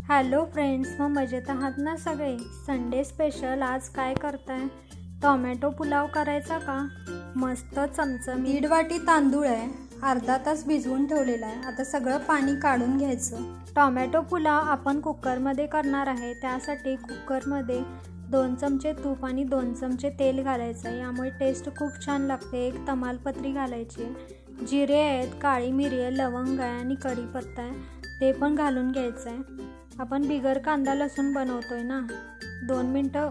Hello friends, मग मजेत आहात ना सगळे? संडे स्पेशल आज काय करताय? टोमॅटो पुलाव करायचा का? मस्त चमचमीत. 1.5 वाटी तांदूळ आहे, अर्धा तास भिजवून ठेवलेला आहे. आता सगळं पाणी काढून घ्यायचं. टोमॅटो पुलाव आपण कुकरमध्ये करणार आहे. त्यासाठी कुकरमध्ये 2 चमचे तूप आणि 2 चमचे तेल घालायचं आहे. यामुळे टेस्ट खूप छान लागते. एक तमालपत्री घालायची, जिरे आहेत, काळी मिरी आहे, लवंग आहे आणि कढीपत्ता आहे, ते पण घालून घ्यायचं आहे. आपण बिगर कांदा लसूण बनवतोय ना. 2 मिनटं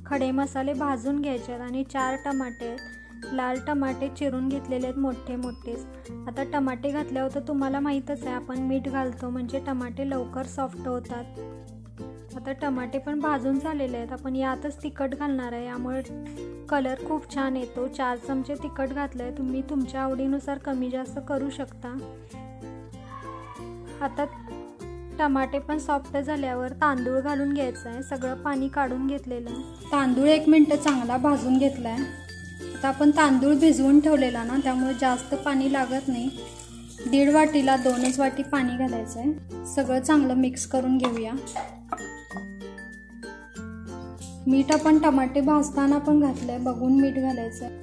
खडे मसाले भाजून घ्यायचे आणि 4 टमाटे, लाल टमाटे चिरून घेतलेले आहेत मोठे मोठेच. आता टमाटे घातल्यावर तर तुम्हाला माहीतच आहे, आपण मीठ घालतो म्हणजे टमाटे लवकर सॉफ्ट होतात. आता टमाटे पण भाजून झालेले आहेत. आपण यातच तिखट घालणार आहे, यामुळे कलर खूप छान येतो. 4 चमचे तिखट घातलं आहे. तुम्ही तुमच्या आवडीनुसार कमी जास्त करू शकता. आता टमाटे पण सॉफ्ट झाल्यावर तांदूळ घालून घ्यायचं आहे. सगळं पाणी काढून घेतलेलं आहे. तांदूळ 1 मिनिट चांगला भाजून घेतला आहे. आता आपण तांदूळ भिजवून ठेवलेला ना, त्यामुळे जास्त पाणी लागत नाही. 1.5 वाटीला 2च वाटी पाणी घालायचं आहे. सगळं चांगलं मिक्स करून घेऊया. मीठ आपण टमाटे भाजताना पण घातलंय, बघून मीठ घालायचं.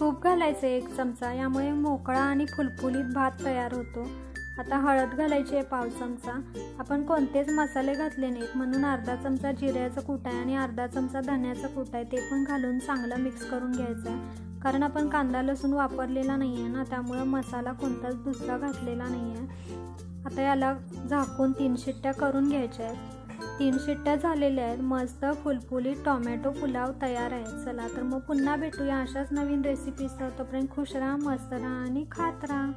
तूप घालायचं 1 चमचा, यामुळे मोकळा आणि फुलफुलीत भात तयार होतो. आता हळद घालायची आहे 1/2 चमचा. आपण कोणतेच मसाले घातले नाहीत म्हणून अर्धा चमचा जिऱ्याचं कूट आहे आणि अर्धा चमचा धन्याचं कूट आहे, ते पण घालून चांगलं मिक्स करून घ्यायचं आहे. कारण आपण कांदा लसूण वापरलेला नाही आहे ना, त्यामुळे मसाला कोणताच दुसरा घातलेला नाही आहे. आता याला झाकून 3 शिट्ट्या करून घ्यायच्या आहेत. 3 शिट्ट्या झालेल्या आहेत. मस्त फुलफुलीत टोमॅटो पुलाव तयार आहे. चला तर मग पुन्हा भेटूया अशाच नवीन रेसिपीसह. तोपर्यंत खुश राहा, मस्त राहा आणि खात राहा.